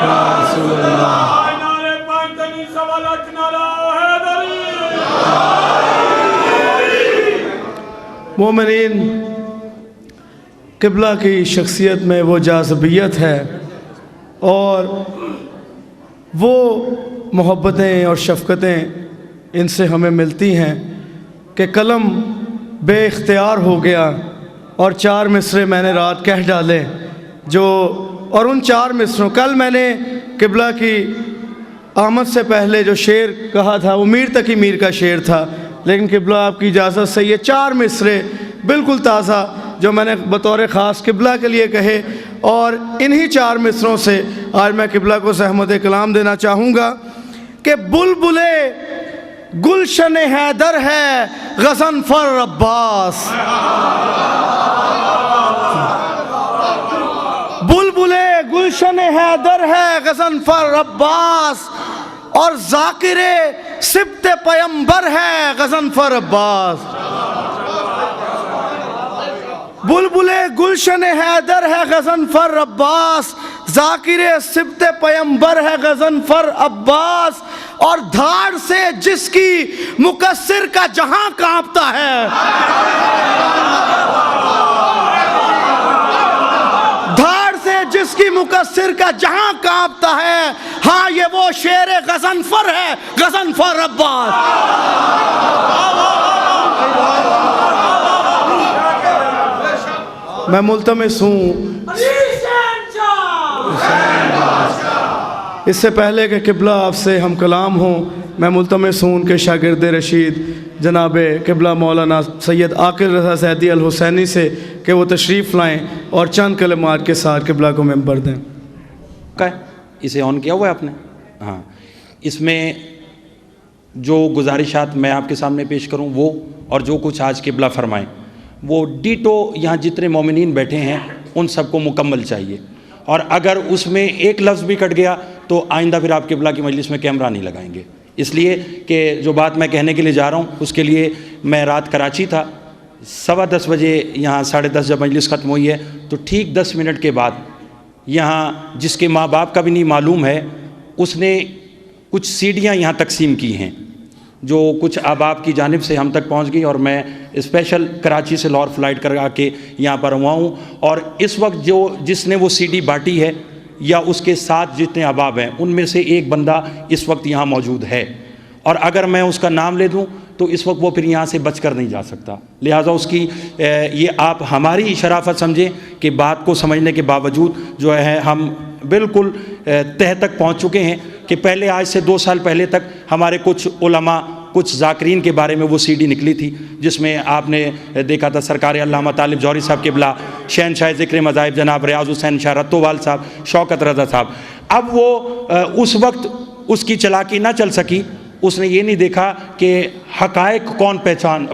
یا رسول اللہ۔ مومنین، قبلہ کی شخصیت میں وہ جاذبیت ہے اور وہ محبتیں اور شفقتیں ان سے ہمیں ملتی ہیں کہ قلم بے اختیار ہو گیا اور 4 مصرے میں نے رات کہہ ڈالے اور ان 4 مصروں، کل میں نے قبلہ کی آمد سے پہلے جو شعر کہا تھا وہ میر تقی میر کا شعر تھا، لیکن قبلہ آپ کی اجازت سے یہ 4 مصرے بالکل تازہ جو میں نے بطور خاص قبلہ کے لیے کہے، اور انہی 4 مصروں سے آج میں قبلہ کو زحمت کلام دینا چاہوں گا کہ بلبل گلشن حیدر ہے غضنفر عباس، بلبل گلشن حیدر ہے غضنفر عباس، اور ذاکر سبط پیمبر ہے غضنفر عباس۔ بلبل گلشن حیدر ہے غضنفر عباس، ذاکر سبط پیمبر ہے غضنفر عباس، اور دھاڑ سے جس کی مکسر کا جہاں کانپتا ہے، دھاڑ سے جس کی مکسر کا جہاں کانپتا ہے، ہاں یہ وہ شیر غضنفر ہے غضنفر عباس۔ میں ملتمس ہوں اس سے پہلے کہ قبلہ آپ سے ہم کلام ہوں، میں ملتمس ہوں ان کے شاگرد رشید جناب قبلہ مولانا سید عاقل رضا زیدی الحسینی سے کہ وہ تشریف لائیں اور چند کلمات کے ساتھ قبلہ کو ممبر دیں۔ اسے آن کیا ہوا ہے آپ نے؟ ہاں، اس میں جو گزارشات میں آپ کے سامنے پیش کروں وہ اور جو کچھ آج قبلہ فرمائیں وہ ڈیٹو یہاں جتنے مومنین بیٹھے ہیں ان سب کو مکمل چاہیے، اور اگر اس میں ایک لفظ بھی کٹ گیا تو آئندہ پھر آپ قبلہ کی مجلس میں کیمرہ نہیں لگائیں گے، اس لیے کہ جو بات میں کہنے کے لیے جا رہا ہوں اس کے لیے میں رات کراچی تھا، 10:15 بجے یہاں 10:30 جب مجلس ختم ہوئی ہے تو ٹھیک 10 منٹ کے بعد یہاں جس کے ماں باپ کا بھی نہیں معلوم ہے اس نے کچھ سیڑھیاں یہاں تقسیم کی ہیں جو کچھ احباب کی جانب سے ہم تک پہنچ گئی، اور میں اسپیشل کراچی سے لاہور فلائٹ کرا کے یہاں پر ہوا ہوں، اور اس وقت جس نے وہ سی ڈی بانٹی ہے یا اس کے ساتھ جتنے احباب ہیں ان میں سے ایک بندہ اس وقت یہاں موجود ہے، اور اگر میں اس کا نام لے دوں تو اس وقت وہ پھر یہاں سے بچ کر نہیں جا سکتا، لہٰذا اس کی یہ آپ ہماری شرافت سمجھیں کہ بات کو سمجھنے کے باوجود جو ہے ہم بالکل تہ تک پہنچ چکے ہیں کہ پہلے آج سے 2 سال پہلے تک ہمارے کچھ علماء کچھ ذاکرین کے بارے میں وہ سی ڈی نکلی تھی جس میں آپ نے دیکھا تھا سرکار علامہ طالب جوہری صاحب قبلہ، شہنشاہ ذکر مذاہب جناب ریاض حسین شاہ رتوال صاحب، شوکت رضا صاحب۔ اب وہ اس وقت اس کی چلاکی نہ چل سکی، اس نے یہ نہیں دیکھا کہ حقائق کون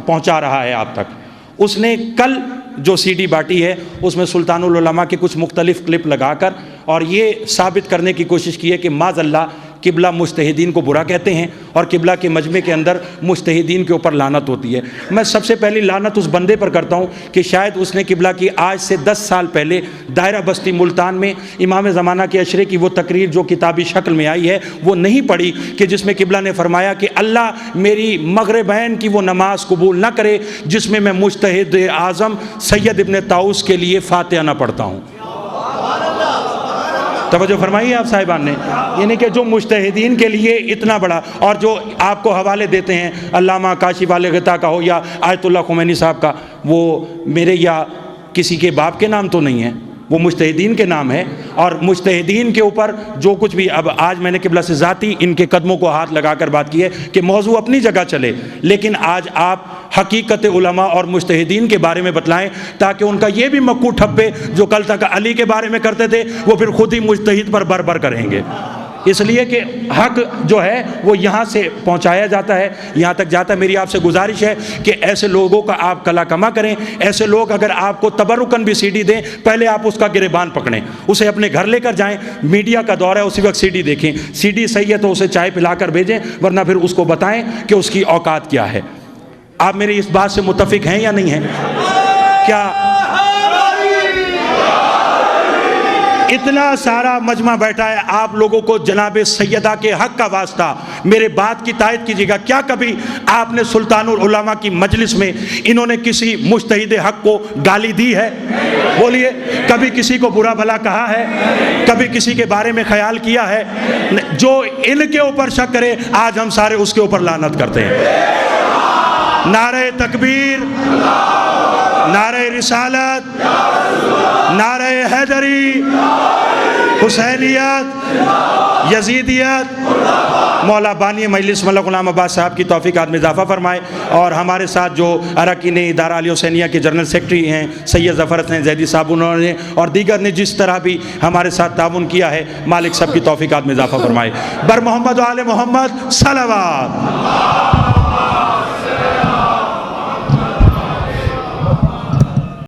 پہنچا رہا ہے آپ تک، اس نے کل جو سی ڈی بانٹی ہے اس میں سلطان العلماء کے کچھ مختلف کلپ لگا کر اور یہ ثابت کرنے کی کوشش کی ہے کہ معاذ اللہ قبلہ مجتہدین کو برا کہتے ہیں اور قبلہ کے مجمع کے اندر مجتہدین کے اوپر لعنت ہوتی ہے۔ میں سب سے پہلی لعنت اس بندے پر کرتا ہوں کہ شاید اس نے قبلہ کی آج سے 10 سال پہلے دائرہ بستی ملتان میں امام زمانہ کے اشرے کی وہ تقریر جو کتابی شکل میں آئی ہے وہ نہیں پڑھی کہ جس میں قبلہ نے فرمایا کہ اللہ میری مغربین کی وہ نماز قبول نہ کرے جس میں میں مجتہد اعظم سید ابن طاؤس کے لیے فاتحہ نہ پڑھتا ہوں۔ توجہ فرمائی آپ صاحبان نے، یعنی کہ جو مجتہدین کے لیے اتنا بڑا، اور جو آپ کو حوالے دیتے ہیں علامہ کاشف غطا کا ہو یا آیت اللہ خمینی صاحب کا، وہ میرے یا کسی کے باپ کے نام تو نہیں ہے، وہ مجتہدین کے نام ہے، اور مجتہدین کے اوپر جو کچھ بھی اب آج میں نے قبلہ سے ذاتی ان کے قدموں کو ہاتھ لگا کر بات کی ہے کہ موضوع اپنی جگہ چلے، لیکن آج آپ حقیقت علماء اور مجتہدین کے بارے میں بتلائیں تاکہ ان کا یہ بھی مکو ٹھپے جو کل تک علی کے بارے میں کرتے تھے وہ پھر خود ہی مجتہد پر بر کریں گے، اس لیے کہ حق جو ہے وہ یہاں سے پہنچایا جاتا ہے، یہاں تک جاتا ہے۔ میری آپ سے گزارش ہے کہ ایسے لوگوں کا آپ کلا کما کریں، ایسے لوگ اگر آپ کو تبرکن بھی سی ڈی دیں پہلے آپ اس کا گریبان پکڑیں، اسے اپنے گھر لے کر جائیں، میڈیا کا دور ہے اسی وقت سی ڈی دیکھیں، سی ڈی صحیح ہے تو اسے چائے پلا کر بھیجیں، ورنہ پھر اس کو بتائیں کہ اس کی اوقات کیا ہے۔ آپ میری اس بات سے متفق ہیں یا نہیں ہیں؟ کیا اتنا سارا مجمع بیٹھا ہے، آپ لوگوں کو جناب سیدہ کے حق کا واسطہ میرے بات کی تائید کیجیے گا، کیا کبھی آپ نے سلطان العلماء کی مجلس میں انہوں نے کسی مجتہد حق کو گالی دی ہے؟ بولیے، کبھی کسی کو برا بھلا کہا ہے؟ کبھی کسی کے بارے میں خیال کیا ہے؟ جو ان کے اوپر شک کرے آج ہم سارے اس کے اوپر لعنت کرتے ہیں۔ نعرہ تکبیر، نعرہ رسالت، نعرہ حیدری، حسینیت، یزیدیت۔ مولا بانی مجلس ملک غلام عباس صاحب کی توفیقات میں اضافہ فرمائے، اور ہمارے ساتھ جو اراکین ادارہ علی حسینیہ کے جنرل سیکرٹری ہیں سید ظفر حسین زیدی صاحب، انہوں نے اور دیگر نے جس طرح بھی ہمارے ساتھ تعاون کیا ہے، مالک صاحب کی توفیقات میں اضافہ فرمائے۔ بر محمد و آل محمد صلوات۔